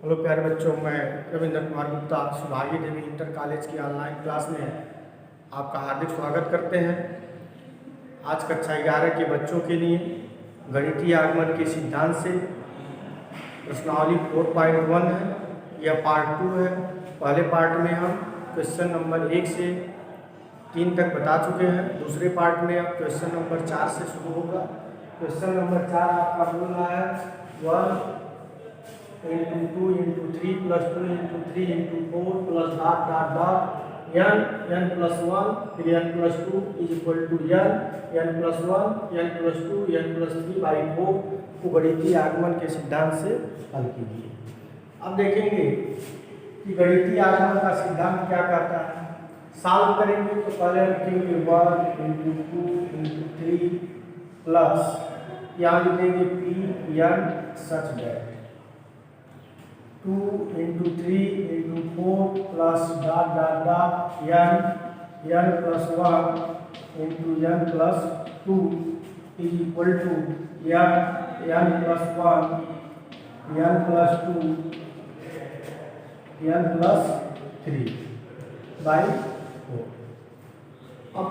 Hello प्यारे बच्चों, मैं रविंद्र कुमार गुप्ता सुभागी देवी इंटर कॉलेज की ऑनलाइन क्लास में आपका हार्दिक स्वागत करते हैं। आज कक्षा 11 के बच्चों के लिए गणितीय आगमन के सिद्धांत से प्रश्नावली 4.1 है। यह पार्ट 2 है। पहले पार्ट में हम क्वेश्चन नंबर 1 से 3 तक बता चुके हैं। दूसरे पार्ट में अब क्वेश्चन नंबर 4 से शुरू होगा। क्वेश्चन नंबर 4 आपका बोल रहा है 1 into 2 into 3 plus 2 into 3 into 4 plus dot dot dot n plus 1 फिर n plus 2 is equal to n plus 1 n plus 2 n plus 3 by 4 को गणितीय आगमन के सिद्धांत से हल कीजिए। अब देखेंगे कि गणितीय आगमन का सिद्धांत क्या कहता है। सॉल्व करेंगे तो पहले लिखेंगे 1 into 2 into 3 प्लस यहाँ लिखेंगे p n such that 2 into 3 into 4 plus dot dot dot n plus 1 into n plus 2 is equal to n plus 1 n plus 2 n plus 3 by 4। अब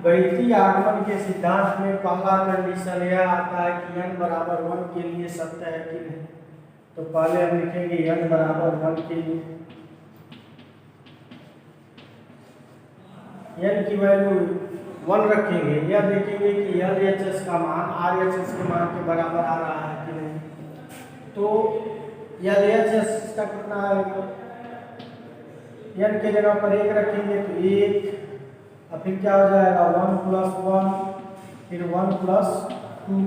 गणितीय आगमन के सिद्धांत में पहला कंडीशन यह आता है कि n बराबर 1 के लिए सत्य है कि नहीं। तो पहले हम लिखेंगे n बराबर 1 के लिए n की वैल्यू 1 रखेंगे। यह देखेंगे कि LHS का मान RHS के मान के बराबर आ रहा है कि नहीं। तो LHS का कितना आएगा, n के जगह पर 1 रखेंगे तो 1, और फिर क्या हो जाएगा 1 plus 1 फिर 1 plus 2,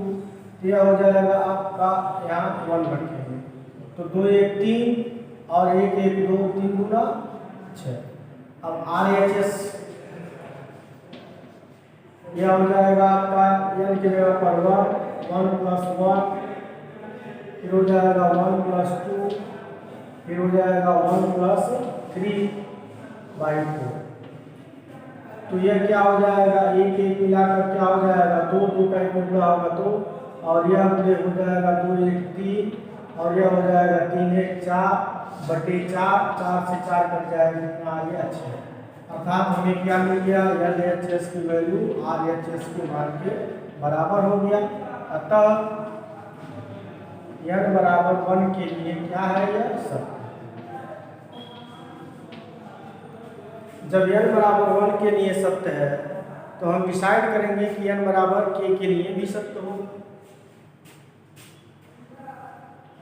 यह हो जाएगा आपका यहाँ 1 रखेंगे तो 2 1 3 और 1 1 2 3 गुना 6। अब RHS यह हो जाएगा आपका n के जगह पर 1 plus 1 फिर हो जाएगा 1 plus 2 फिर हो जाएगा 1 plus 3 by 4। तो यह क्या हो जाएगा, एक एक मिलाकर क्या हो जाएगा 2 2 का 1 गुना होगा 2 और यह हो जाएगा 2 1 3 और यह हो जाएगा 3 1 4 बटे 4 4 से 4 कट जाएगा कितना आ गया 6। अर्थात हमें क्या मिल गया, LHS की वैल्यू RHS के मान के बराबर हो गया। अतः n बराबर 1 के लिए क्या है, यह सत्य। जब n बराबर 1 के लिए सत्य है तो हम डिसाइड करेंगे कि n बराबर k के लिए भी सत्य होगा।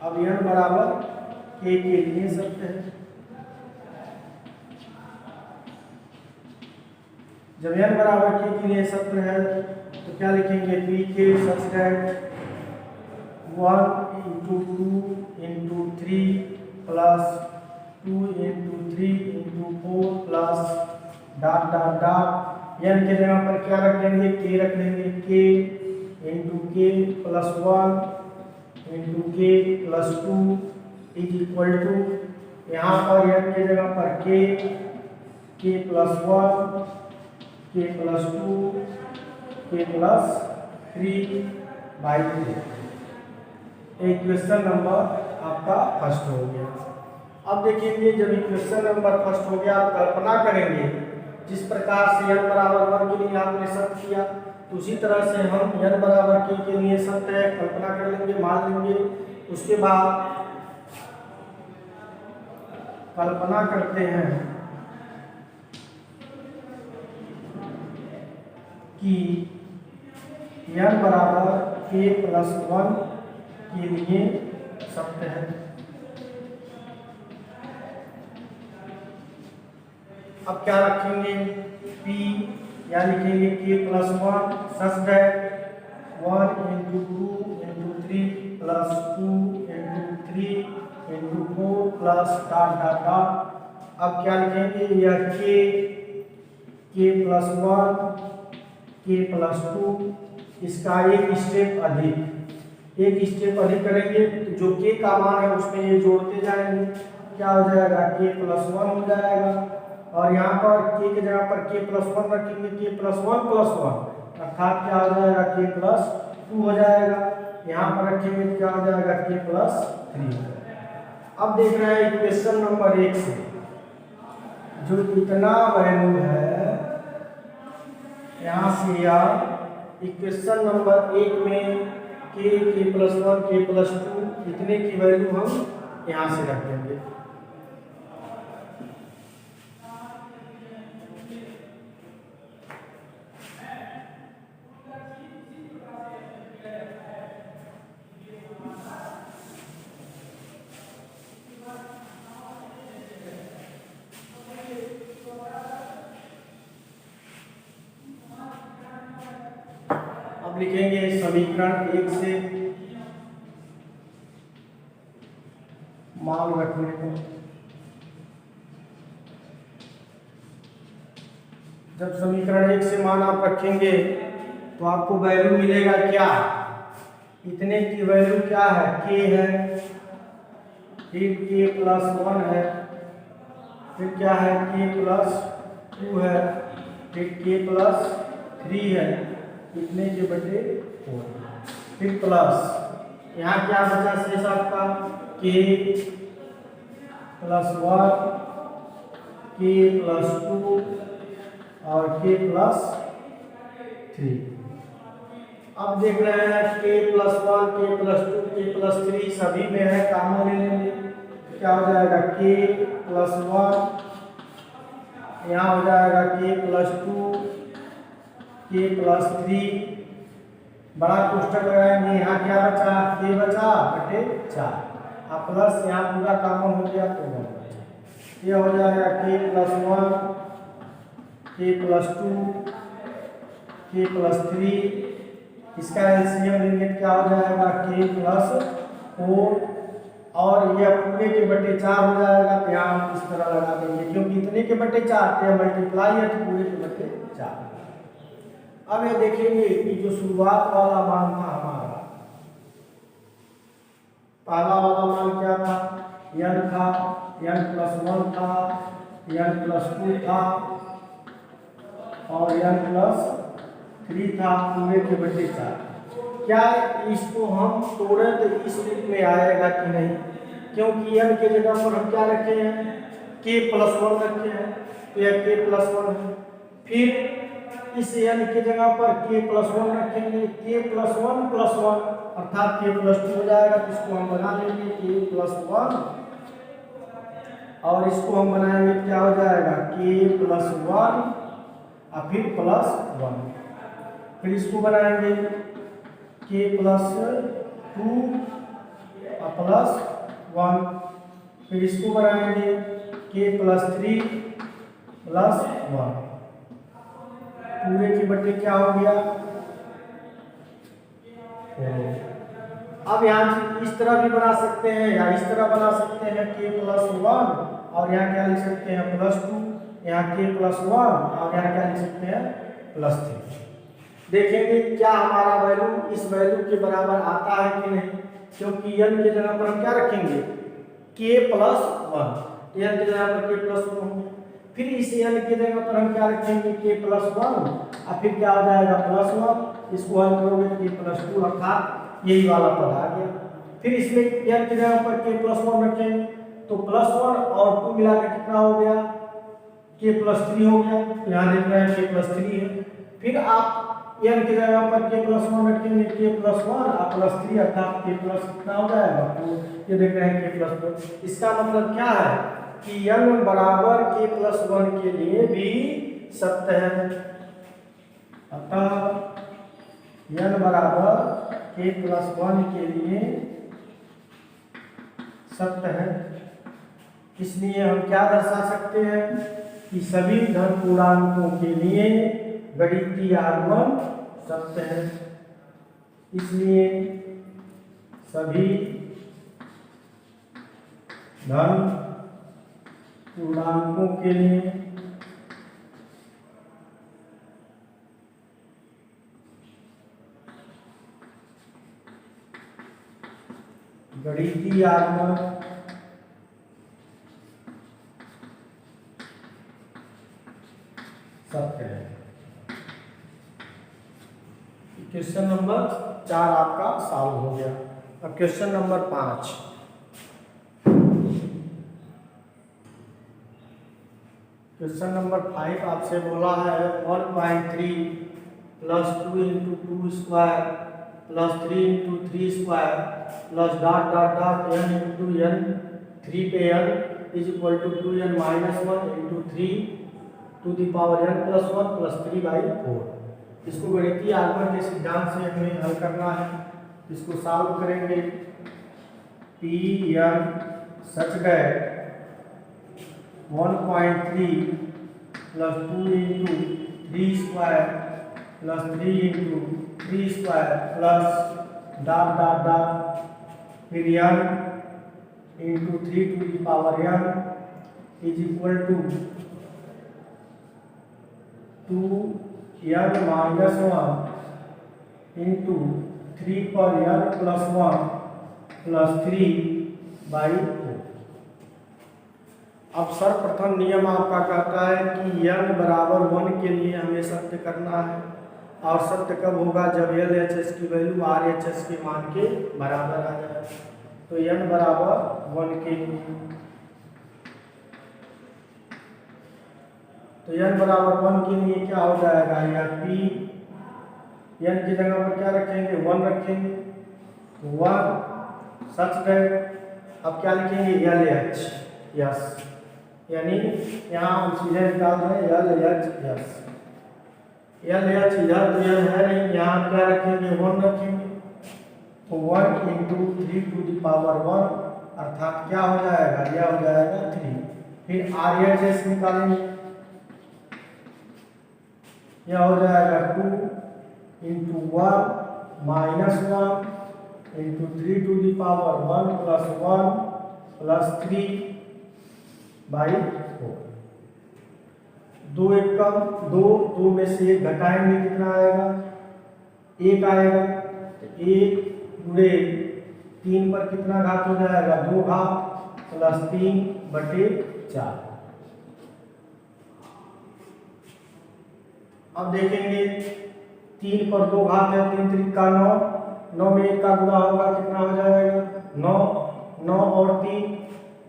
अब n बराबर k के लिए सत्य है। जब n बराबर k के लिए सत्य है तो क्या लिखेंगे, pk such that 1 into 2 into 3 plus 2 into 3 into 4 plus dot dot dot n के जगह पर क्या रख लेंगे, k रख लेंगे, k into k plus 1 into k plus 2 is equal to यहाँ पर n के जगह पर k plus 1 k plus 2 k plus 3 by 3। एक क्वेश्चन नंबर आपका फर्स्ट हो गया। अब देखेंगे जब क्वेश्चन नंबर फर्स्ट हो गया, आप कल्पना करेंगे जिस प्रकार से n बराबर 1 के लिए आपने सत्य किया तो उसी तरह से हम n बराबर k के लिए सत्य है कल्पना कर लेंगे, मान लेंगे। उसके बाद कल्पना करते हैं कि n बराबर k plus 1 के लिए सत्य है। अब क्या रखेंगे, p या लिखेंगे k plus 1 such that 1 into 2 into 3 plus 2 into 3 into 4 plus dot dot dot। अब क्या लिखेंगे, यह k plus 1 k plus 2 इसका एक स्टेप अधिक करेंगे तो जो k का मान है उसमें ये जोड़ते जाएंगे, क्या हो जाएगा k plus 1 हो जाएगा और यहाँ पर k के जगह पर k plus 1 रखेंगे, k plus 1 plus 1 अर्थात क्या हो जाएगा k plus 2 हो जाएगा। यहाँ पर रखेंगे क्या हो जाएगा k plus 3। अब देख रहे हैं इक्वेशन नंबर 1 से जो इतना वैल्यू है यहाँ से आप इक्वेशन नंबर 1 में के प्लस 1 के प्लस 2 इतने की वैल्यू हम यहाँ से रख देंगे। अब लिखेंगे समीकरण 1 से मान रखने को। जब समीकरण 1 से मान आप रखेंगे तो आपको वैल्यू मिलेगा क्या, इतने की वैल्यू क्या है, के है, फिर के प्लस 1 है, फिर क्या है के प्लस 2 है, फिर के प्लस 3 है, इतने के बटे 4, फिर प्लस यहाँ क्या बचा शेष आपका के प्लस 1, के प्लस 2 और के प्लस 3। अब देख रहे हैं के प्लस 1, के प्लस 2, के प्लस 3 सभी में है, कॉमन ले लेंगे, क्या हो जाएगा के प्लस 1, यहाँ हो जाएगा के प्लस 2, के प्लस 3, बड़ा कोष्टक लगाएंगे, यहाँ क्या बचा के बचा बटे 4, अब प्लस यहाँ पूरा कॉमन हो गया तो 1, ये हो जाएगा के प्लस 1, के प्लस 2, के प्लस 3, इसका एलसीएम लेंगे क्या हो जाएगा के प्लस 4 और यह पूरे के बटे 4 हो जाएगा, तो यहाँ हम इस तरह लगा देंगे क्योंकि इतने के बटे 4 थे, मल्टीप्लाई है तो पूरे के बटे 4। अब ये देखेंगे कि जो शुरुआत वाला मान था हमारा, पहला वाला मान क्या था, n था, n प्लस 1 था, n प्लस 2 था और n प्लस 3 था, पूरे के बटे 4। क्या इसको हम तोड़े तो इस रूप में आएगा कि नहीं, क्योंकि n के जगह पर हम क्या रखे हैं k प्लस 1 रखे हैं, तो यह k प्लस 1 है। फिर इस n की जगह पर k प्लस 1 रखेंगे, k प्लस 1 प्लस 1 अर्थात k प्लस 2 हो जाएगा, तो इसको हम बना लेंगे k प्लस 1 और इसको हम बनाएंगे क्या हो जाएगा k प्लस 1 और फिर प्लस 1, फिर इसको बनाएंगे k प्लस 2 और प्लस 1, फिर इसको बनाएंगे k प्लस 3 प्लस 1, पूरे के बटे क्या हो गया 4। अब यहाँ इस तरह भी बना सकते हैं या इस तरह बना सकते हैं k प्लस 1 और यहाँ क्या लिख सकते हैं प्लस 2, यहाँ k प्लस 1 और यहाँ क्या लिख सकते हैं प्लस 3। देखेंगे क्या हमारा वैल्यू इस वैल्यू के बराबर आता है कि नहीं, क्योंकि n के जगह पर हम क्या रखेंगे k प्लस 1, n की जगह पर k प्लस 1 होंगे, फिर इस n की जगह पर हम क्या रखेंगे k प्लस 1 और फिर क्या हो जाएगा प्लस 1, इसको हल करोगे k प्लस 2 अर्थात यही वाला पद आ गया। फिर इसमें n की जगह पर k प्लस 1 रखेंगे तो प्लस 1 और 2 मिलाकर कितना हो गया k प्लस 3 हो गया, तो यहाँ देख रहे हैं k प्लस 3 है। फिर आप n की जगह पर k प्लस 1 रखेंगे k प्लस 1 और प्लस 3 अर्थात k प्लस कितना हो जाएगा, तो ये देख रहे हैं k प्लस 1। इसका मतलब क्या है कि n बराबर k प्लस 1 के लिए भी सत्य है, अतः n बराबर k प्लस 1 के लिए सत्य है। इसलिए हम क्या दर्शा सकते हैं कि सभी धन पूर्णांकों के लिए गणितीय आगमन सत्य है, इसलिए सभी धन पूर्णांकों के लिए गणितीय आगमन सत्य है। क्वेश्चन नंबर 4 आपका सॉल्व हो गया। अब क्वेश्चन नंबर 5, क्वेश्चन नंबर 5 आपसे बोला है 1.3 plus 2 into 2 square plus 3 into 3 square plus dot dot dot n into n 3 पे n is equal to 2n minus 1 into 3 to the power n plus 1 plus 3/4। इसको गणितीय आगमन के सिद्धांत से हमें हल करना है। इसको सॉल्व करेंगे। P n such that 1.3 plus 2 into 3 square plus 3 into 3 square plus dot dot dot फिर n into 3 to the power n is equal to 2n minus 1 into 3 पर n प्लस 1 प्लस 3/4। अब सर्वप्रथम नियम आपका कहता है कि n बराबर 1 के लिए हमें सत्य करना है, और सत्य कब होगा जब LHS की वैल्यू RHS के मान के बराबर आ जाए। तो n बराबर 1 के लिए, तो n बराबर 1 के लिए क्या हो जाएगा, या p n की जगह पर क्या रखेंगे, 1 रखेंगे, 1 सच दैट अब क्या लिखेंगे LH यस, यानी यहाँ हम सीधे निकाल रहे हैं LH यस। LH इधर तो n है नहीं, यहाँ क्या रखेंगे, 1 रखेंगे, तो 1 इंटू 3 टू द पावर 1 अर्थात क्या हो जाएगा, यह हो जाएगा 3। फिर RHS निकालेंगे, यह हो जाएगा 2 into 1 minus 1 into 3 to the power 1 plus 1 plus 3/4। 2 एकम 2 में से 1 घटाएंगे, कितना आएगा, 1 आएगा। तो 1 गुणे 3 पर कितना घात हो जाएगा, 2 घात प्लस 3/4। अब देखेंगे 3 पर 2 घात है, 3 त्रिका 9, 9 में 1 का गुणा होगा, कितना हो जाएगा 9, 9 और 3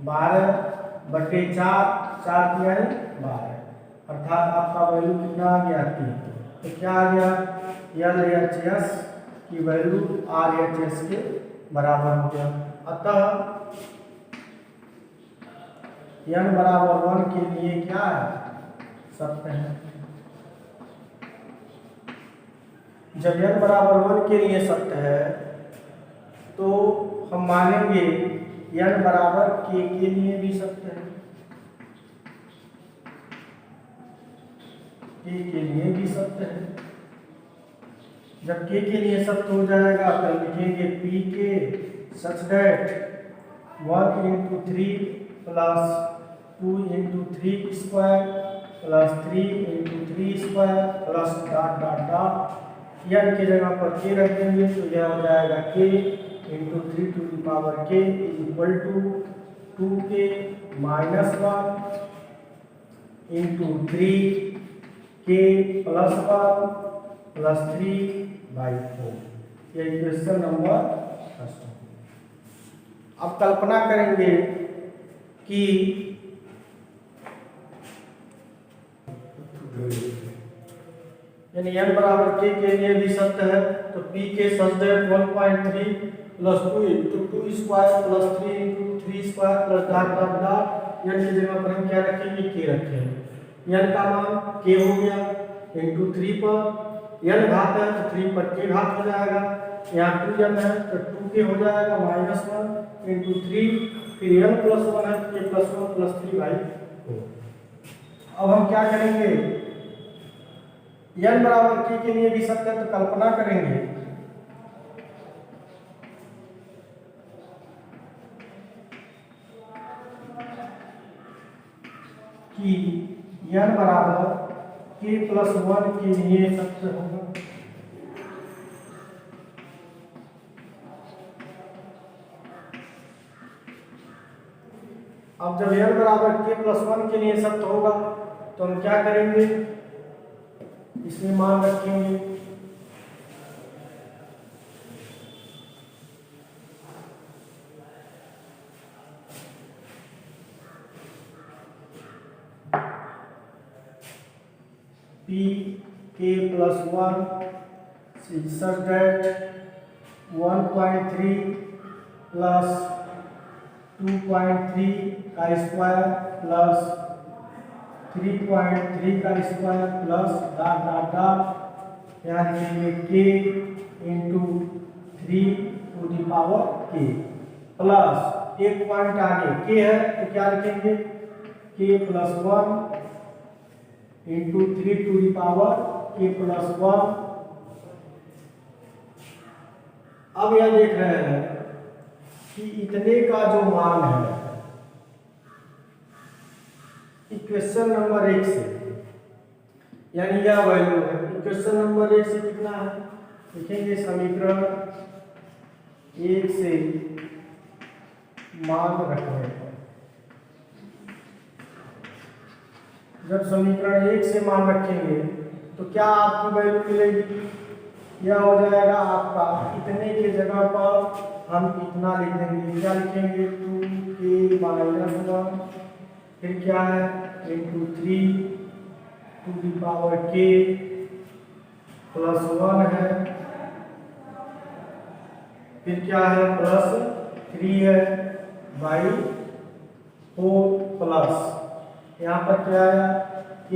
12/4, 4 किया है 12, अर्थात आपका वैल्यू कितना आ गया 3। तो क्या आ गया, LHS की वैल्यू RHS के बराबर हो गया। अतः n बराबर 1 के लिए क्या है, सत्य है। जब n बराबर 1 के लिए सत्य है तो हम मानेंगे n बराबर k के लिए भी सत्य है, k के लिए भी सत्य है। जब k के लिए सत्य हो जाएगा तो लिखेंगे p के such that 1 into 3 plus 2 into 3 square plus 3 into 3 square plus dot dot dot n की जगह पर k रख देंगे, तो यह हो जाएगा k into 3 to the power k is equal to 2k minus 1 into 3k plus 1 plus 3/4। ये क्वेश्चन नंबर 10। अब कल्पना करेंगे कि यानी n बराबर k के लिए भी सत्य है, तो p के सच that 1.3 plus 2 into 2 square plus 3 into 3 square plus dot dot dot n की जगह पर हम क्या रखेंगे, k रखेंगे। n का मान k हो गया इंटू 3 पर n घात है तो 3 पर k घात हो जाएगा, यहाँ 2n है तो 2k हो जाएगा माइनस 1 इंटू 3, फिर n प्लस 1 है k प्लस 1 प्लस 3/4। अब हम क्या करेंगे, n बराबर k के लिए भी सत्य है, तो कल्पना करेंगे कि n बराबर k प्लस 1 के लिए सत्य होगा। अब जब n बराबर k प्लस 1 के लिए सत्य होगा तो हम क्या करेंगे, इसमें मान रखेंगे p k plus 1 such that 1.3 plus 2.3 का स्क्वायर प्लस 3.3 का square plus dot dot dot यहाँ लिखेंगे k इंटू 3 k प्लस एक पॉइंट आगे k है तो क्या लिखेंगे k plus 1 into 3 k plus 1। अब यह देख रहे हैं कि इतने का जो मान है इक्वेशन नंबर 1 से, यानी यह वैल्यू है इक्वेशन नंबर 1 से कितना है, लिखेंगे समीकरण 1 से मान रखने पर। जब समीकरण 1 से मान रखेंगे तो क्या आपकी वैल्यू मिलेगी, यह हो जाएगा आपका इतने के जगह पर हम इतना लिख देंगे, क्या लिखेंगे 2k माइनस 1, फिर क्या है इंटू 3 k प्लस 1 है, फिर क्या है प्लस 3 है बाई 4 प्लस यहाँ पर क्या है k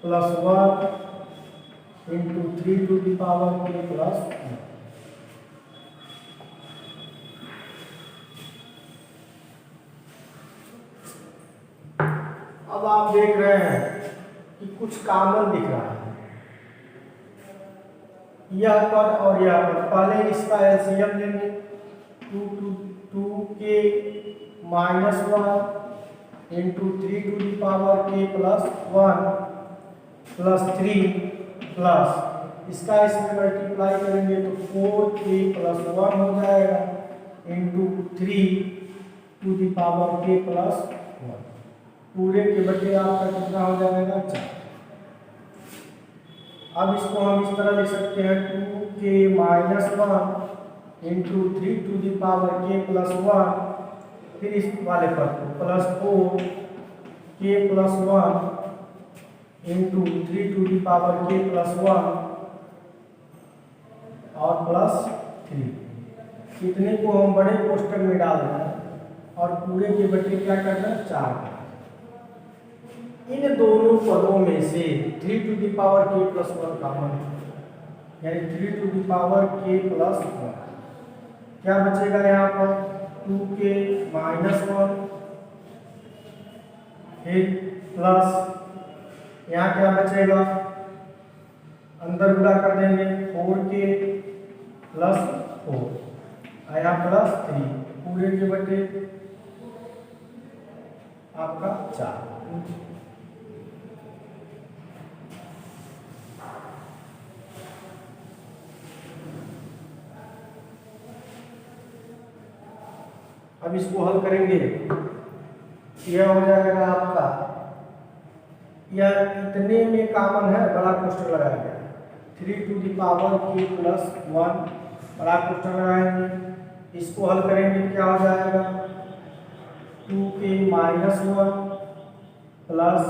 plus 1 into 3 k plus 1। अब आप देख रहे हैं कि कुछ कॉमन दिख रहा है, यह पद और यह पद। पहले इसका एलसीएम लेंगे 2k minus 1 into 3 k plus 1 plus 3 plus इसका इसमें मल्टीप्लाई करेंगे तो 4k प्लस 1 हो जाएगा इंटू 3 k प्लस 1। पूरे के बटे आपका कितना हो जाएगा 4। अब इसको हम इस तरह लिख सकते हैं 2k minus 1 into 3 k plus 1, फिर इस वाले पर plus 4k plus 1 into 3 k plus 1 और प्लस 3। इतने को हम बड़े कोष्टक में डाल रहे हैं और पूरे के बटे क्या करना है 4। इन दोनों पदों में से 3 k प्लस 1 कॉमन है, यानी 3 k प्लस 1। क्या बचेगा यहाँ पर 2k माइनस 1, फिर प्लस यहाँ क्या बचेगा, अंदर गुणा कर देंगे 4k प्लस 4 आया प्लस 3, पूरे के बटे आपका 4। अब इसको हल करेंगे, यह हो जाएगा आपका, यह इतने में कॉमन है, बड़ा कोष्टक लगाएंगे 3 k प्लस 1 बड़ा कोष्टक लगाएंगे, इसको हल करेंगे क्या हो जाएगा 2k minus 1 plus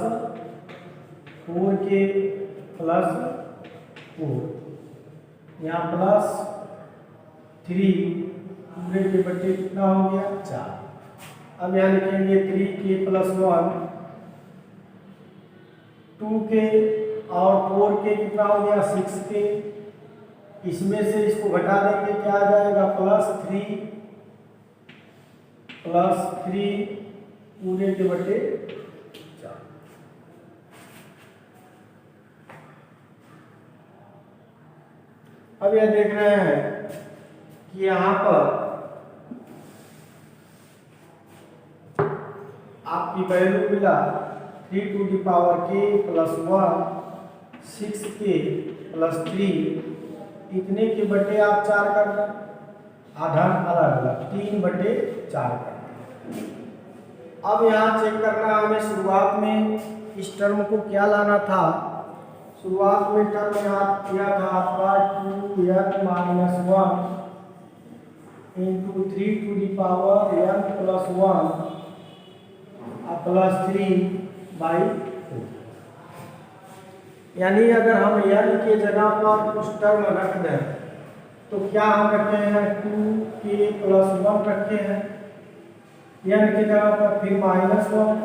4k plus 4 यहाँ प्लस 3 पूरे के बटे कितना हो गया 4। अब यहाँ लिखेंगे 3k प्लस 1 2k और 4k कितना हो गया 6k, इसमें से इसको घटा देंगे क्या आ जाएगा प्लस 3 पूरे के बटे 4। अब यह देख रहे हैं कि यहाँ पर आपकी वैल्यू मिला 3 k प्लस 1 6k प्लस 3, इतने के बटे आप 4 करना, आधा अलग अलग 3/4 करना। अब यहाँ चेक करना हमें शुरुआत में इस टर्म को क्या लाना था, शुरुआत में टर्म यहाँ किया था आपका 2n minus 1 into 3 n plus 1 plus 3/4। यानी अगर हम n के जगह पर कुछ टर्म रख दें तो क्या हम रखे हैं 2k+1 रखे हैं n की जगह पर, फिर -1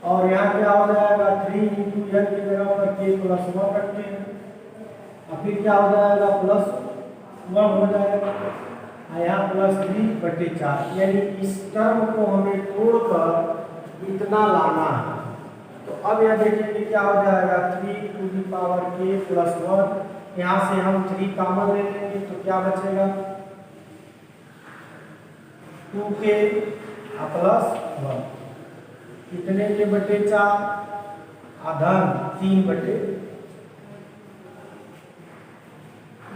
और यहाँ क्या हो जाएगा 3 × n की जगह पर k+1 रखे हैं और फिर क्या हो जाएगा +1 हो जाएगा और यहाँ +3/4, यानी इस टर्म को हमें तोड़कर इतना लाना है। तो अब यह देखेंगे क्या हो जाएगा 3k+1, यहाँ से हम 3 कॉमन ले लेंगे तो क्या बचेगा 2k +1 कितने के बटे 4 आधन 3/4,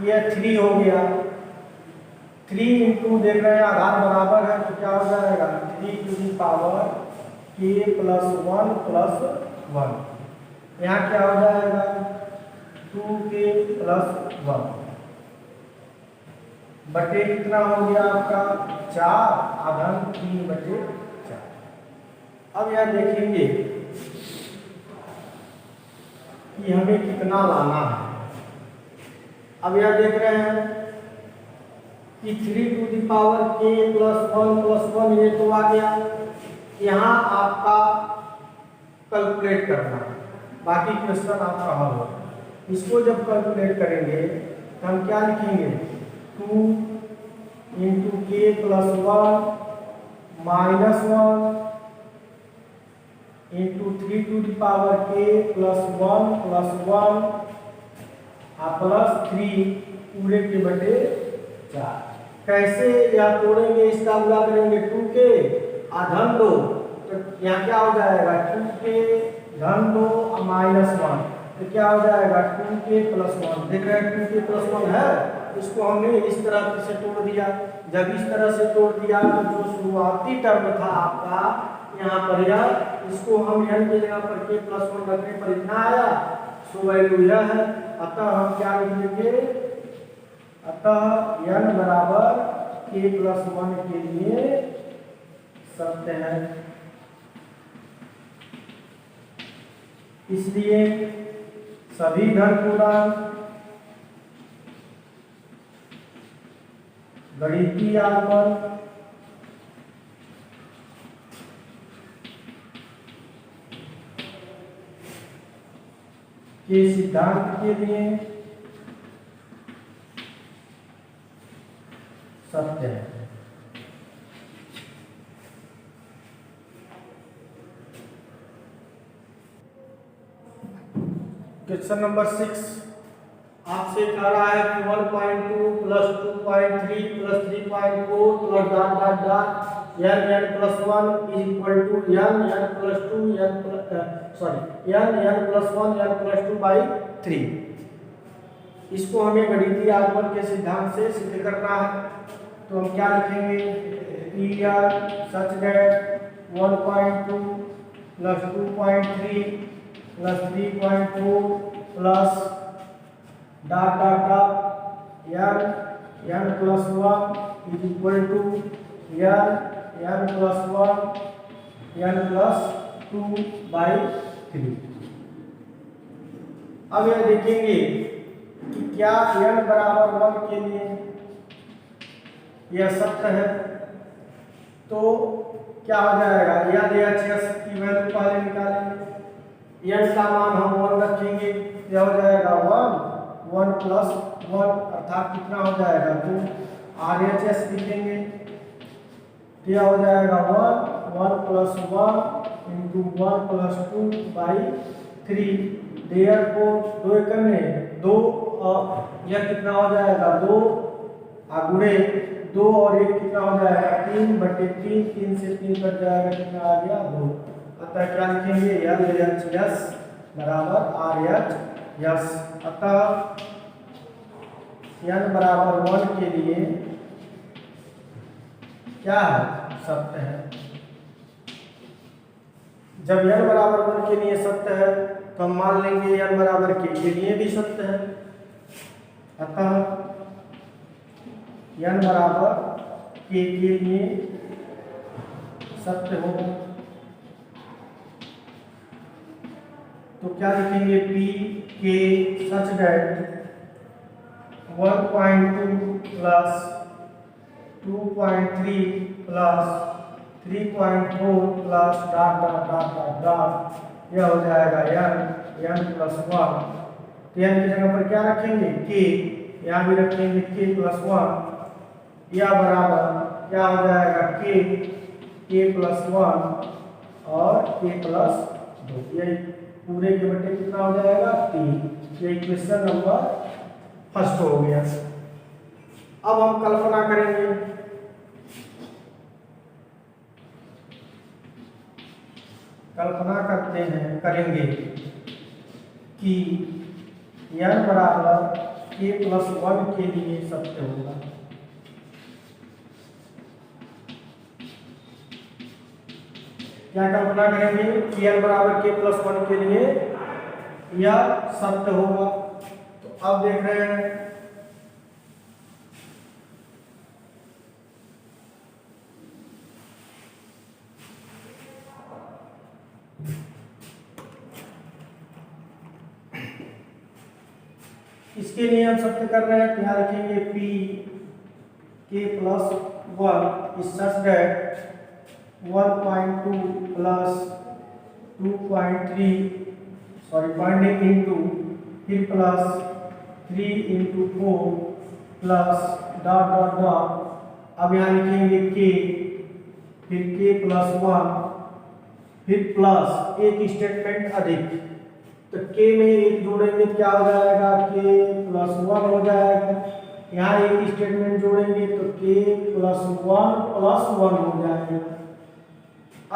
यह 3 हो गया। 3 इंटू देख रहे हैं आधार बराबर है तो क्या हो जाएगा 3k+1+1, यहाँ क्या हो जाएगा 2k+1 बटे कितना हो गया आपका 4 आधन 3/4। अब यह देखेंगे कि हमें कितना लाना है। अब यह देख रहे हैं कि 3k+1+1 ये तो आ गया, यहाँ आपका कैलकुलेट करना है, बाकी क्वेश्चन आपका हल होगा। इसको जब कैलकुलेट करेंगे तो हम क्या लिखेंगे 2 × k+1 -1 × 3k+1+1 +3 पूरे के बटे 4। कैसे यह तोड़ेंगे, इसका गुणा करेंगे 2k धन 2 तो यहाँ क्या हो जाएगा 2k धन 2 -1 तो क्या हो जाएगा 2k+1। देख रहे हैं 2k+1 है, इसको हमने इस तरह से तोड़ दिया। जब इस तरह से तोड़ दिया तो जो शुरुआती टर्म था आपका यहाँ पर यह, इसको हम n की जगह पर k+1 रखने पर इतना आया, सो वैल्यू यह है। अतः हम क्या लिख देंगे, अतः n बराबर k+1 के लिए सत्य है। इसलिए सभी धन पूर्णांक गणितीय आगमन के सिद्धांत के लिए सत्य है। क्वेश्चन नंबर 6 आपसे कह रहा है कि 1.2 + 2.3 + 3.4 + dot dot dot n + 1 = n + 2 n + 1 n + 2/3। इसको हमें गणितीय आगमन के सिद्धांत से सिद्ध करना है। तो हम क्या लिखेंगे Pr such that 1.2 + 2.3 + 3.4 plus dot dot dot n + 1 is equal to n + 1 n + 2/3। अब यह देखेंगे कि क्या n बराबर 1 के लिए यह सत्य है, तो क्या हो जाएगा, LHS की वैल्यू पहले निकालेंगे। n का मान हम 1 रखेंगे, यह हो जाएगा 1 + 1 अर्थात कितना हो जाएगा 2। RHS लिखेंगे तो यह हो जाएगा 1 + 1 × 1 + 2/3। देयरफॉर 2 करने 2 यह कितना हो जाएगा 2 गुणे 2 और 1 कितना हो जाएगा 3/3। 3 से 3 कट जाएगा, कितना आ गया 2। अतः क्या लिखेंगे LHS बराबर RHS। अतः n बराबर 1 के लिए क्या है, सत्य है। जब n बराबर 1 के लिए सत्य है तो हम मान लेंगे n बराबर k के लिए भी सत्य है। अतः n बराबर k के लिए सत्य होगा। तो क्या लिखेंगे पी के सच दैट 1.2 प्लस 2.3 plus 3.4 plus dot dot dot dot dot, यह हो जाएगा n प्लस 1। तो n की जगह पर क्या रखेंगे k, यहाँ भी रखेंगे k प्लस 1, या बराबर क्या हो जाएगा k प्लस 1 और k प्लस 2, यही पूरे के बटे कितना हो जाएगा 3। ये इक्वेशन नंबर फर्स्ट हो गया। अब हम कल्पना करेंगे, करेंगे कि n बराबर k प्लस 1 के लिए सत्य होगा। क्या कल्पना करेंगे कि n बराबर k प्लस 1 के लिए यह सत्य होगा। तो अब देख रहे हैं इसके लिए हम सत्य कर रहे हैं, यहाँ लिखेंगे p k plus 1 is such that 1.2 प्लस 2.3 0.8 इंटू फिर plus 3 into 4 plus dot dot dot. अब यहाँ लिखेंगे k, फिर k प्लस 1, फिर प्लस एक स्टेटमेंट अधिक, तो k में एक जोड़ेंगे क्या हो जाएगा k प्लस 1 हो जाएगा। यहाँ एक स्टेटमेंट जोड़ेंगे तो k प्लस 1 हो जाएगा।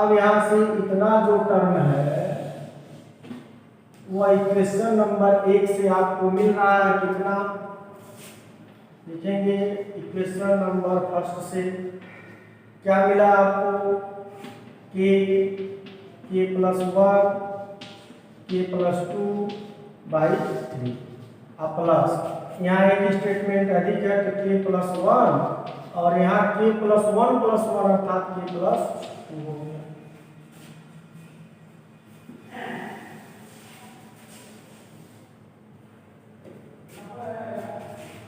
अब यहाँ से इतना जो टर्म है वह इक्वेशन नंबर 1 से आपको मिल रहा है कितना, लिखेंगे इक्वेशन नंबर फर्स्ट से क्या मिला आपको k प्लस 1 k प्लस 2/3 अब प्लस यहाँ एक स्टेटमेंट अधिक है तो k प्लस 1 और यहाँ k प्लस 1 अर्थात k प्लस 2 हो गया।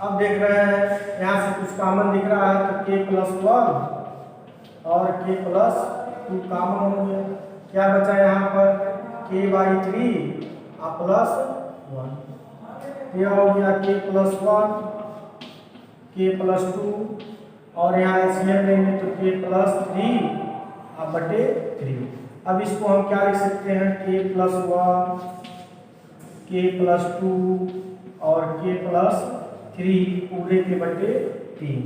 अब देख रहे हैं यहाँ से कुछ कॉमन दिख रहा है तो k प्लस 1 और k प्लस 2 कॉमन हो गया। क्या बचा यहाँ पर k/3 प्लस 1, यह हो गया k प्लस 1 k प्लस 2 और यहाँ एलसीएम लेंगे तो k प्लस 3/3। अब इसको हम क्या लिख सकते हैं k प्लस 1 k प्लस 2 और k प्लस 3 पूरे के बटे 3।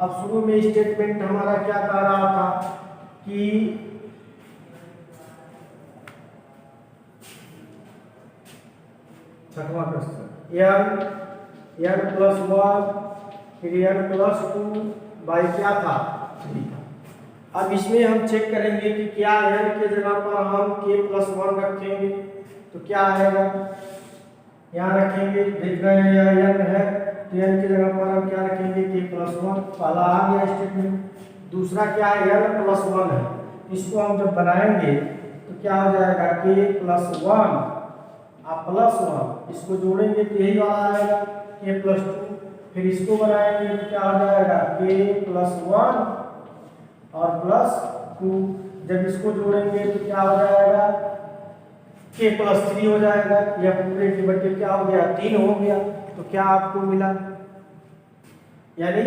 अब शुरू में स्टेटमेंट हमारा क्या कह रहा था कि छठवां क्वेश्चन n प्लस 1 फिर n प्लस 2 बाई क्या था 3 था। अब इसमें हम चेक करेंगे कि क्या n के जगह पर हम k प्लस 1 रखेंगे तो क्या आएगा, यहाँ रखेंगे देख रहे हैं यह n है तो n की जगह पर हम क्या रखेंगे k प्लस 1, पहला आ गया स्टेटमेंट। दूसरा क्या है n प्लस 1 है, इसको हम जब बनाएंगे तो क्या हो जाएगा k प्लस 1 प्लस 1, इसको जोड़ेंगे तो यही वाला आएगा k प्लस 2, फिर इसको बनाएंगे तो क्या हो जाएगा k प्लस 1 और प्लस 2, जब इसको जोड़ेंगे तो क्या हो जाएगा k प्लस 3 हो जाएगा। यह पूरे के बटे क्या हो गया 3 हो गया। तो क्या आपको मिला, यानी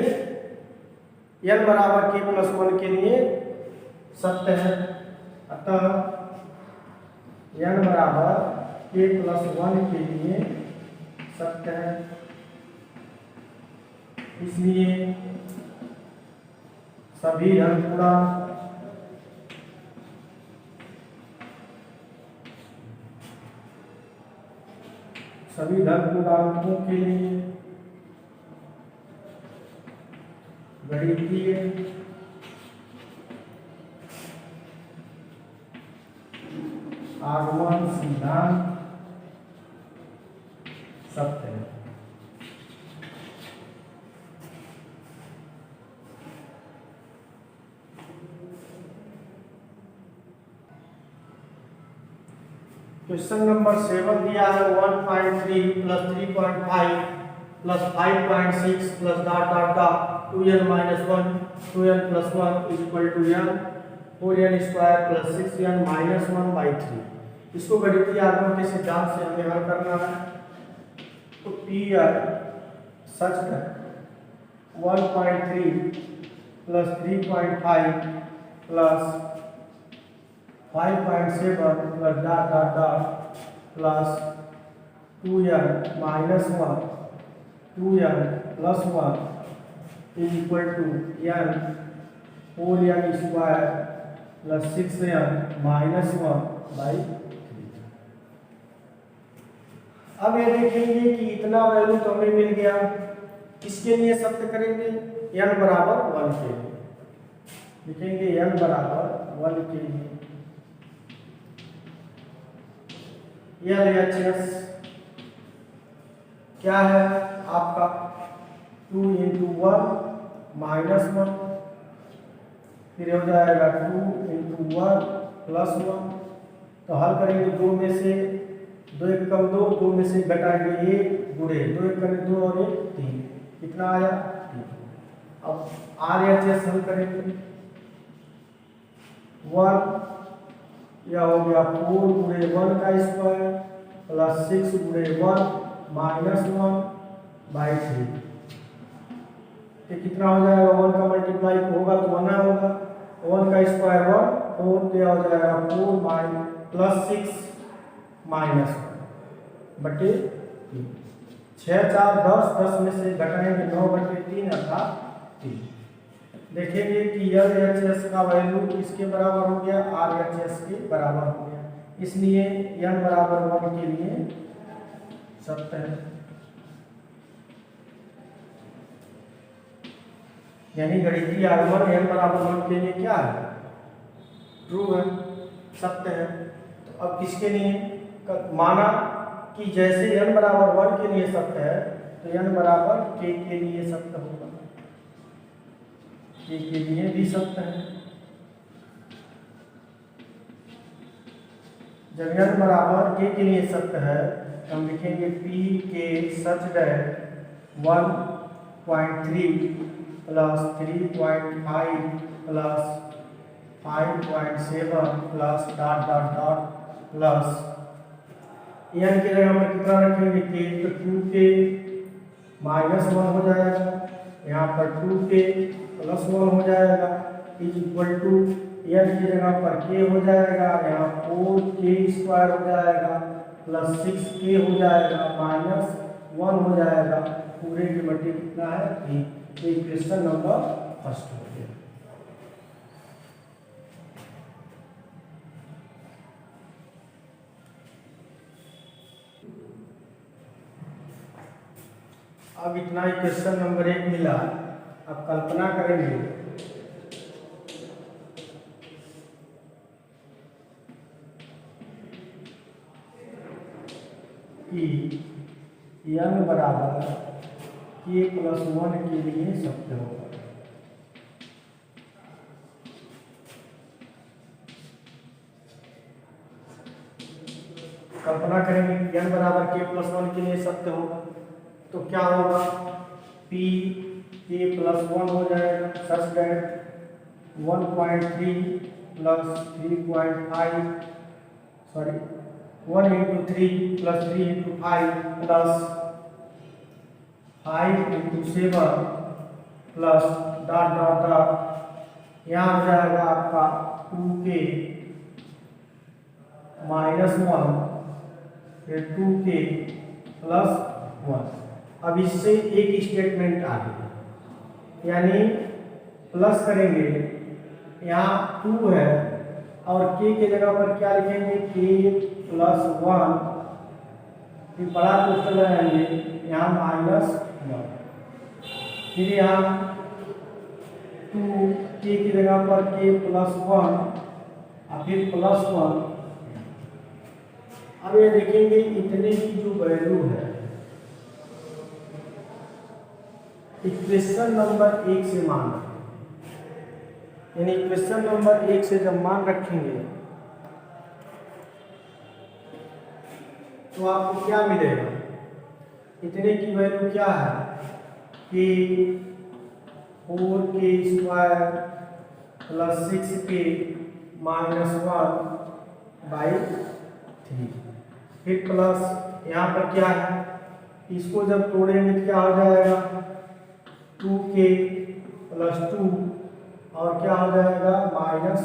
n बराबर k प्लस 1 के लिए सत्य है। अतः n बराबर k प्लस 1 के लिए सत्य है, इसलिए सभी धन पूर्णांक सभी धन पूर्णांकों के लिए गणितीय आगमन सिद्धांत सत्य है। क्वेश्चन नंबर 7 दिया है 1.3 plus 3.5 plus 5.6 plus dot dot dot 2n minus 1 2n plus 1 is equal to n 4n square plus 6n minus 1 by 3। इसको गणितीय आगमन के सिद्धांत से हमें हल करना है। तो पी आर सच है 1.3 plus 3.5 plus 5.7 plus dot dot dot plus 2n minus 1 2n plus 1 is equal to n 4n square plus 6n minus 1 by 3। अब ये देखेंगे कि इतना वैल्यू तो हमें मिल गया, किसके लिए सत्य करेंगे? n बराबर 1 के लिए लिखेंगे, n बराबर 1 के लिए LHS क्या है आपका 2 इंटू 1 माइनस 1, फिर हो जाएगा 2 इंटू 1 प्लस 1। तो हल करेंगे, दो में से 2 एक कम 2, 2 में से घटाएंगे 1 गुणे 2 एक कम 2 और 1 3, कितना आया 3। अब RHS हल करेंगे, 1 यह हो गया 4 गुणे 1 का स्क्वायर प्लस 6 गुणे 1 माइनस 1 बाई 3। ये कितना हो जाएगा? 1 का मल्टीप्लाई होगा तो 1 होगा, 1 का स्क्वायर 1 4, तो यह हो जाएगा 4 माइनस प्लस 6 माइनस 1 बटे 3। 6 4 10, 10 में से घटाएंगे 9 बटे 3 अर्थात 3। देखेंगे कि LHS का वैल्यू इसके बराबर हो गया, RHS के बराबर हो गया, इसलिए n बराबर 1 के लिए सत्य है। यानी गणितीय आगमन n बराबर 1 के लिए क्या है? ट्रू है, सत्य है। तो अब किसके लिए माना कि जैसे n बराबर 1 के लिए सत्य है तो n बराबर k के लिए सत्य होगा, के लिए भी सत्य है। जब n बराबर k के लिए सत्य है तो हम लिखेंगे p के सच that 1.3 plus 3.5 plus 5.7 plus dot dot dot plus n की जगह पर कितना रखेंगे k, तो 2k माइनस 1 हो जाएगा, यहाँ पर 2k प्लस 1 हो जाएगा इज इक्वल टू n की जगह पर k हो जाएगा, यहाँ 4k स्क्वायर हो जाएगा प्लस 6k हो जाएगा माइनस 1 हो जाएगा, पूरे की बटे कितना है 3। तो इक्वेशन नंबर फर्स्ट हो गया। अब इतना ही क्वेश्चन नंबर 1 मिला। अब कल्पना करेंगे कि n बराबर k प्लस 1 के लिए सत्य होगा। कल्पना करेंगे कि n बराबर k प्लस 1 के लिए सत्य होगा तो क्या होगा? p k प्लस 1 हो जाएगा, सच that 1.3 plus 3.5 sorry 1 into 3 plus 3 into 5 plus 5 into 7 plus dot dot dot, यहाँ हो जाएगा आपका 2k माइनस 1 फिर 2k प्लस 1। अब इससे एक स्टेटमेंट आ गई, यानी प्लस करेंगे, यहाँ 2 है और k की जगह पर क्या लिखेंगे k प्लस 1, फिर बड़ा क्वेश्चन लगाएंगे यहाँ माइनस 1, फिर यहाँ 2 k की जगह पर k प्लस 1 और फिर प्लस 1। अब ये देखेंगे इतने की जो वैल्यू है इक्वेशन नंबर 1 से मान रखें, यानी इक्वेशन नंबर 1 से जब मान रखेंगे तो आपको क्या मिलेगा, इतने की वैल्यू क्या है कि 4k² प्लस 6k माइनस 1/3। फिर प्लस यहाँ पर क्या है, इसको जब तोड़ेंगे तो क्या हो जाएगा 2k प्लस 2 और क्या हो जाएगा -1।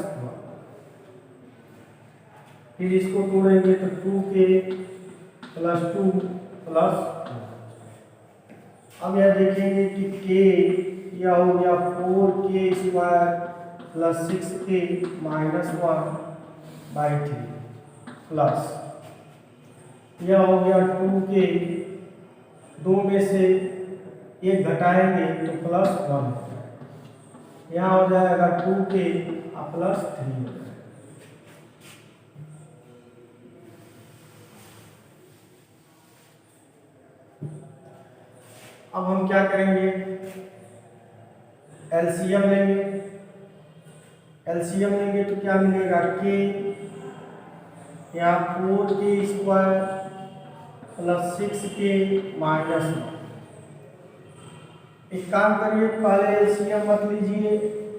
फिर इसको तोड़ेंगे तो 2k प्लस 2 प्लस 2। अब यह देखेंगे कि k यह हो गया 4k² plus 6k minus 1/3 plus यह हो गया 2k, 2 में से 1 घटाएंगे तो प्लस 1 हो जाएगा, यहाँ हो जाएगा 2k प्लस 3 हो जाएगा। अब हम क्या करेंगे, एलसीएम लेंगे। एलसीएम लेंगे तो क्या मिलेगा k, यहाँ 4k² प्लस 6k माइनस 1। एक काम करिए, पहले एलसीएम मत लीजिए,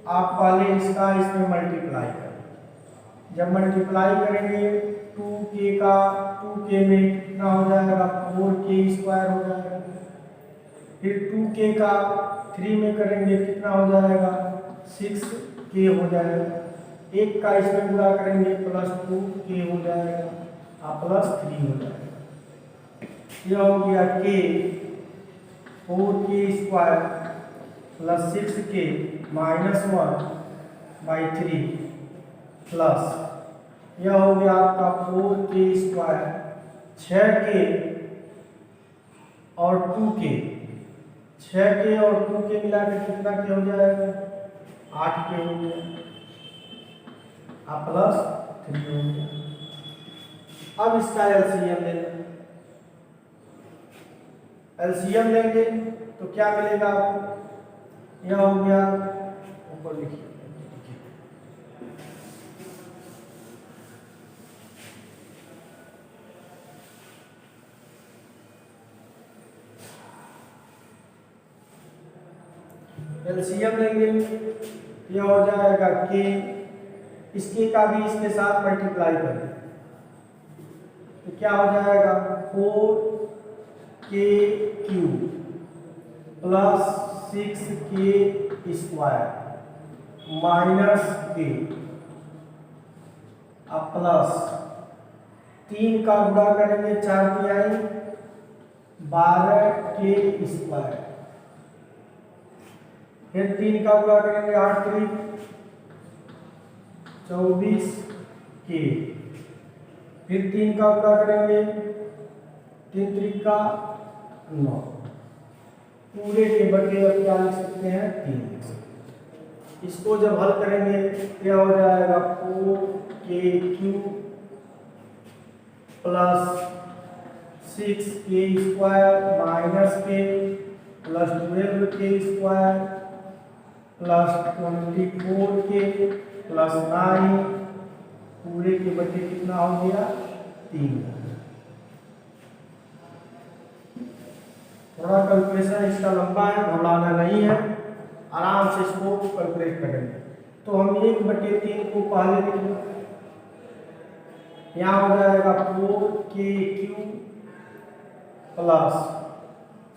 आप पहले इसका इसमें मल्टीप्लाई करें। जब मल्टीप्लाई करेंगे 2k का 2k में कितना हो जाएगा 4k² हो जाएगा। फिर 2k का 3 में करेंगे कितना हो जाएगा 6k हो जाएगा। 1 का इसमें गुणा करेंगे प्लस 2k हो जाएगा प्लस 3 हो जाएगा। यह हो गया k 4k² plus 6k minus 1/3 plus यह हो गया आपका 4k², 6k और 2k, 6k और 2k मिलाकर कितना k हो जाएगा 8k हो गया प्लस 3 हो गया। अब इसका एलसीएम लेना, एलसीएम लेंगे तो क्या मिलेगा आपको, यह हो गया ऊपर लिखिए एलसीएम लेंगे, यह हो जाएगा k, इसके का भी इसके साथ मल्टीप्लाई करें तो क्या हो जाएगा 4k³ plus 6k² minus k plus 3 का गुणा करेंगे 4 12k², फिर 3 का गुणा करेंगे 8 3 24k, फिर 3 का गुणा करेंगे 3 3 का 9, पूरे के बटे अब क्या लिख सकते हैं 3। इसको जब हल करेंगे क्या हो जाएगा 4k³ plus 6k² minus k plus 12k² plus 24k plus 9, पूरे के बटे कितना हो गया 3। थोड़ा कैलकुलेशन इसका लंबा है, घबराना नहीं है, आराम से इसको कैलकुलेट करेंगे। तो हम 1/3 को पहले लिखेंगे, यहाँ हो जाएगा 4k³ प्लस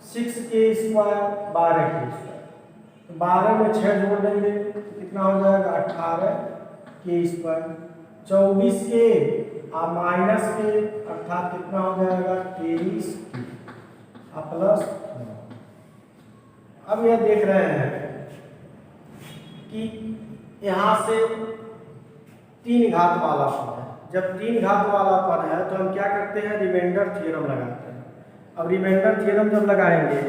6k² 12k², 12 में 6 जोड़ देंगे तो कितना हो जाएगा 18k², 24k माइनस के अर्थात कितना हो जाएगा 23k प्लस 9। अब यह देख रहे हैं कि यहाँ से 3 घात वाला पद है, जब 3 घात वाला पद है तो हम क्या करते हैं रिमाइंडर थ्योरम लगाते हैं। अब रिमाइंडर थ्योरम जब लगाएंगे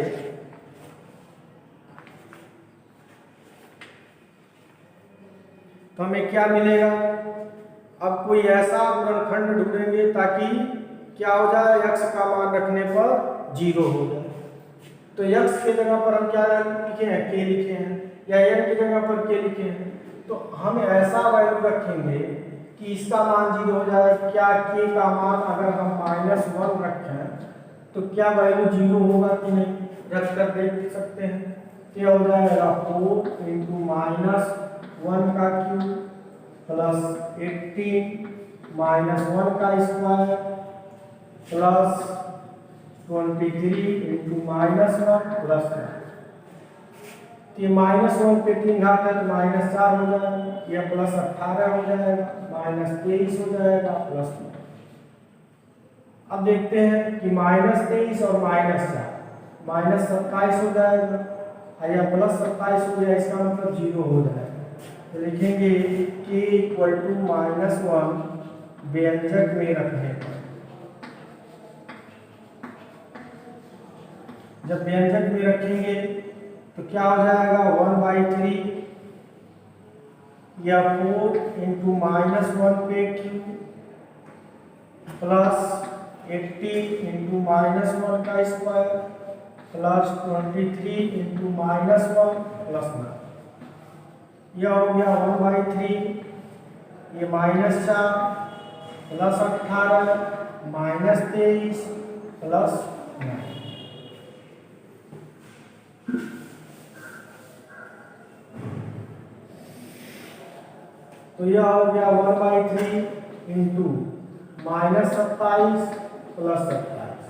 तो हमें क्या मिलेगा, अब कोई ऐसा गुणनखंड ढूंढेंगे ताकि क्या हो जाए x का मान रखने पर 0 हो जाए। तो x के जगह पर हम क्या लिखे हैं k लिखे हैं, या n की जगह पर k लिखे हैं। तो हम ऐसा वैल्यू रखेंगे कि इसका मान 0 हो जाएगा। क्या के का मान अगर हम -1 रखें तो क्या वैल्यू 0 होगा कि नहीं, रख कर देख सकते हैं। क्या हो जाएगा 4 × -1 का क्यूब प्लस 18 -1 का स्क्वायर प्लस 23 × -1 प्लस 1। ये -1 पे 3 घात है तो -4 हो जाएगा, या प्लस 18 हो जाएगा, -23 हो जाएगा, प्लस 9। अब देखते हैं कि -23 और -4 -27 हो जाएगा, या प्लस 27 हो जाएगा, इसका मतलब 0 हो जाएगा। तो लिखेंगे k = -1 व्यंजक में रखने पर। जब व्यंजक में रखेंगे तो क्या हो जाएगा 1/3 या 4 × -1 पे क्यूब प्लस 18 × -1 का स्क्वायर प्लस 23 × -1 प्लस 9। यह हो गया 1/3, ये -4 प्लस 18 -23 प्लस 9। तो यह हो गया 1/3 × -27 प्लस 27।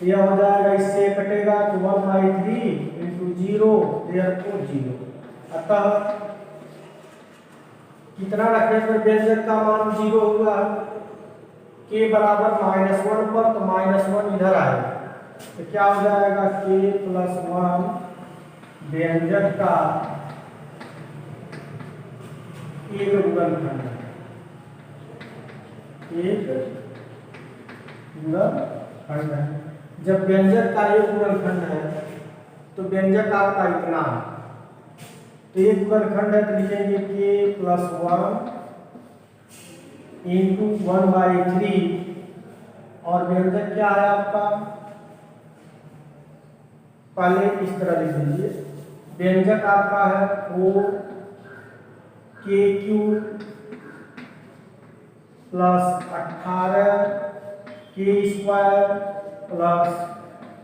यह हो जाएगा, इससे कटेगा तो 1/3 × 0 therefore 0। अतः कितना रखने पर व्यंजक का मान 0 होगा, k बराबर -1 पर, तो -1 इधर आएगा तो क्या हो जाएगा k + 1 व्यंजक का एक गुणनखंड है, एक गुणनखंड है। जब व्यंजक का एक गुणनखंड है तो व्यंजक आपका इतना है, तो एक गुणनखंड है तो लिखेंगे k + 1 × 1/3 और व्यंजक क्या है आपका, पहले इस तरह लिख लीजिए। व्यंजक आपका है 4k³ plus 18k² plus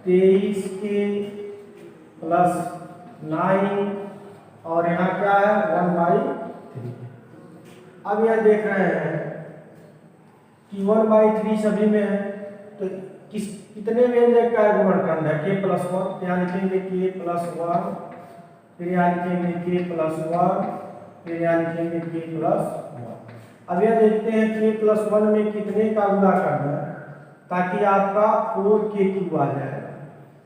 23k plus 9 और यहाँ क्या है 1/3। अब यह देख रहे हैं कि 1/3 सभी में है, तो कितने व्यंजक का गुणनखंड है k + 1, यहाँ लिखेंगे k + 1, फिर यहाँ लिखेंगे k + 1, फिर यहाँ लिखेंगे k + 1। अब यह देखते हैं k + 1 में कितने का गुणा करना है ताकि आपका 4k³ आ जाएगा।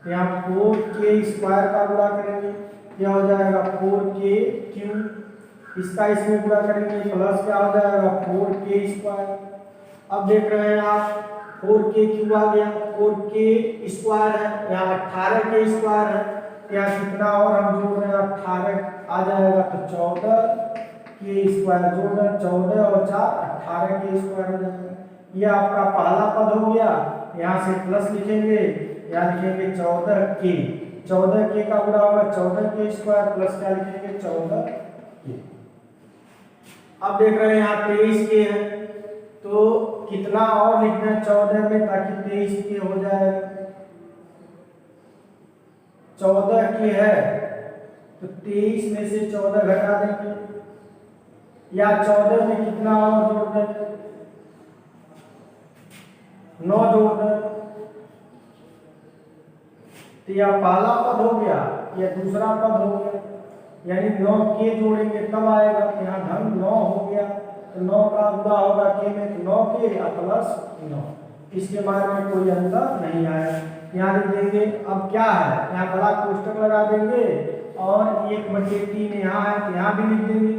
तो यहाँ 4k² का गुणा करेंगे, क्या हो जाएगा 4k³, इसका इसमें गुणा करेंगे प्लस क्या हो जाएगा 4k²। अब देख रहे हैं आप 4k³ आ गया, 4k² है, यहाँ 18k² है, यहाँ कितना और हम जोड़ रहे हैं 18 आ जाएगा तो 14k² जोड़ रहे हैं, 14 और 4 18k² हो जाएगा। ये आपका पहला पद हो गया, यहाँ से प्लस लिखेंगे, यहाँ लिखेंगे 14k, 14k का गुणा होगा 14k² प्लस क्या लिखेंगे 14k। अब देख रहे हैं यहाँ 23k है, तो कितना और लिखना है 14 में ताकि 23k हो जाएगा। 14k है तो 23 में से 14 घटा देंगे, या 14 में कितना और जोड़ दें 9 जोड़ दें, तो यह पहला पद हो गया, यह दूसरा पद हो गया, यानी 9k जोड़ेंगे तब आएगा। यहाँ धन 9 हो गया तो 9 का गुणा होगा k में, तो 9k प्लस 9, इसके बारे में कोई अंतर नहीं आया। यहाँ लिख देंगे। अब क्या है, यहाँ बड़ा कोष्टक लगा देंगे और 1/3 यहाँ है तो यहाँ भी लिख देंगे,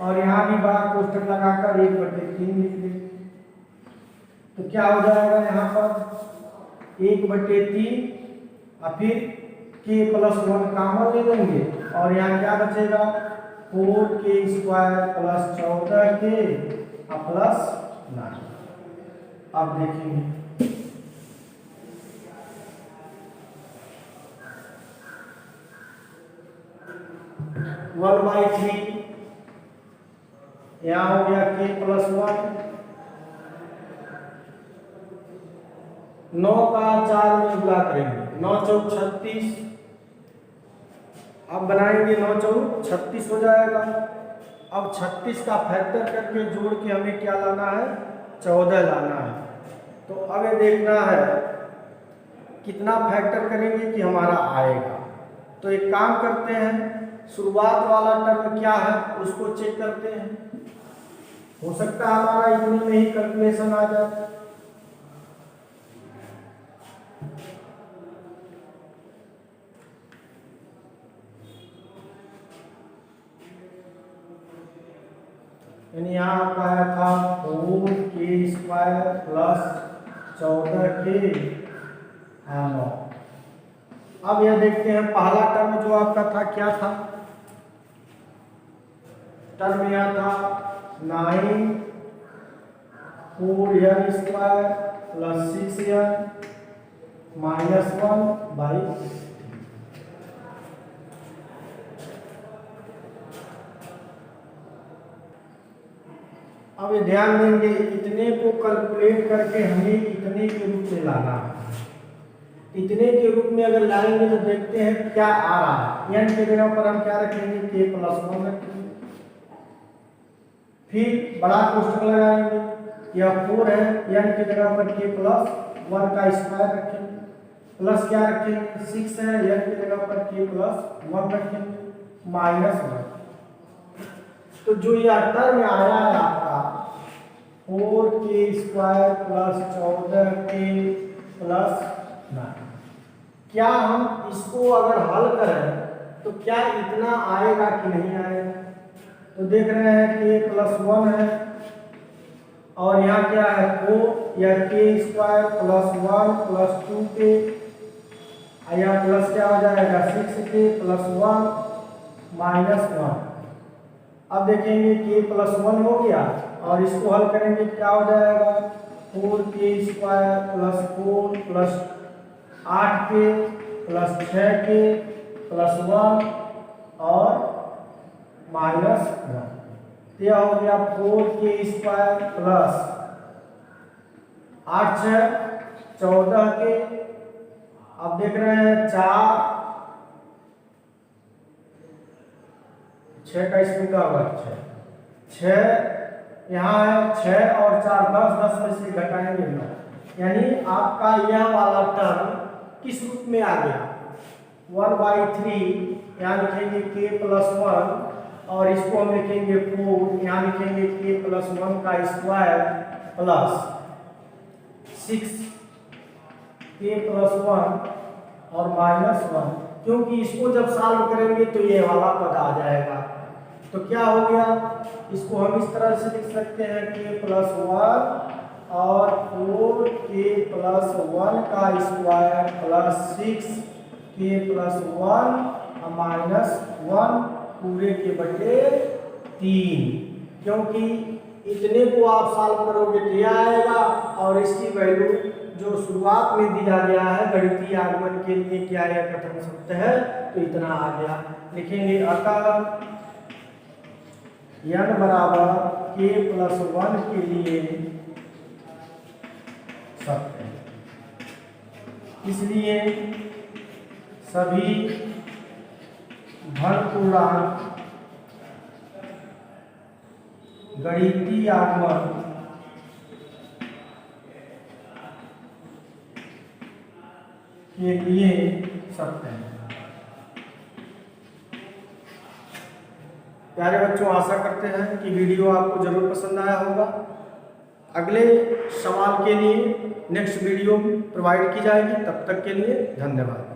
और यहाँ भी बड़ा कोष्टक लगाकर 1/3 लिख देंगे। तो क्या हो जाएगा यहाँ पर 1/3 और फिर k + 1 कॉमन ले लेंगे और यहाँ क्या बचेगा 4k² प्लस 14k प्लस 9। अब देखेंगे वन बाई थ्री, यहाँ हो गया k + 1 9 का 4 में गुणा करेंगे, 9 चौक 36। अब बनाएंगे 9 चौक 36 हो जाएगा। अब 36 का फैक्टर करके जोड़ के हमें क्या लाना है, 14 लाना है। तो अब ये देखना है कितना फैक्टर करेंगे कि हमारा आएगा। तो एक काम करते हैं, शुरुआत वाला टर्म क्या है उसको चेक करते हैं, हो सकता है हमारा इतने में ही कैलकुलेशन आ जाए। यानी यहाँ आपका आया था 4k² प्लस 14k 9। अब यह देखते हैं पहला टर्म जो आपका था क्या था, टर्म यह था 9 4n² प्लस 6n माइनस 1/। अब ये ध्यान देंगे इतने को कैलकुलेट करके हमें इतने के रूप में लाना है। इतने के रूप में अगर लाएंगे तो देखते हैं क्या आ रहा है। n के जगह पर हम क्या रखेंगे, k + 1 रखेंगे। फिर बड़ा कोष्ठक लगाएंगे, यह 4 है, n की जगह पर k + 1 का स्क्वायर रखेंगे, प्लस क्या रखेंगे 6 है, n की जगह पर k + 1 रखेंगे माइनस 1। तो जो यह टर्म आया है आपका 4k² प्लस 14k प्लस 9, क्या हम इसको अगर हल करें तो क्या इतना आएगा कि नहीं आएगा। तो देख रहे हैं k + 1 है और यहाँ क्या है 4, या k² प्लस 1 प्लस 2k, या प्लस क्या हो जाएगा 6k प्लस 1 माइनस 1। अब देखेंगे k + 1 हो गया और इसको हल करेंगे क्या हो जाएगा 4k² plus 4 plus 8k plus 6k plus 1 और माइनस 1। यह हो गया 4k² प्लस 8 6 14k। अब देख रहे हैं 4 6 का इसमें क्या होगा 6 यहाँ है 6 और 4 10 में से घटाएंगे 9। यानी आपका यह वाला टर्म किस रूप में आ गया 1/3। यहाँ लिखेंगे k + 1 और इसको हम लिखेंगे 4, यहाँ लिखेंगे k + 1 का स्क्वायर प्लस 6k + 1 और माइनस 1, क्योंकि इसको जब सॉल्व करेंगे तो ये वाला पद आ जाएगा। तो क्या हो गया, इसको हम इस तरह से लिख सकते हैं k + 1 और 4k + 1 का स्क्वायर प्लस 6k + 1 माइनस 1 पूरे के बटे 3। क्योंकि इतने को आप सॉल्व करोगे तो यह आएगा और इसकी वैल्यू जो शुरुआत में दिया गया है गणितीय आगमन के लिए क्या यह कथन सत्य है, तो इतना आ गया। लिखेंगे अतः n बराबर k + 1 के लिए सत्य है। इसलिए सभी धन पूर्णांक गणितीय आगमन के लिए सत्य है। प्यारे बच्चों, आशा करते हैं कि वीडियो आपको जरूर पसंद आया होगा। अगले सवाल के लिए नेक्स्ट वीडियो प्रोवाइड की जाएगी। तब तक के लिए धन्यवाद।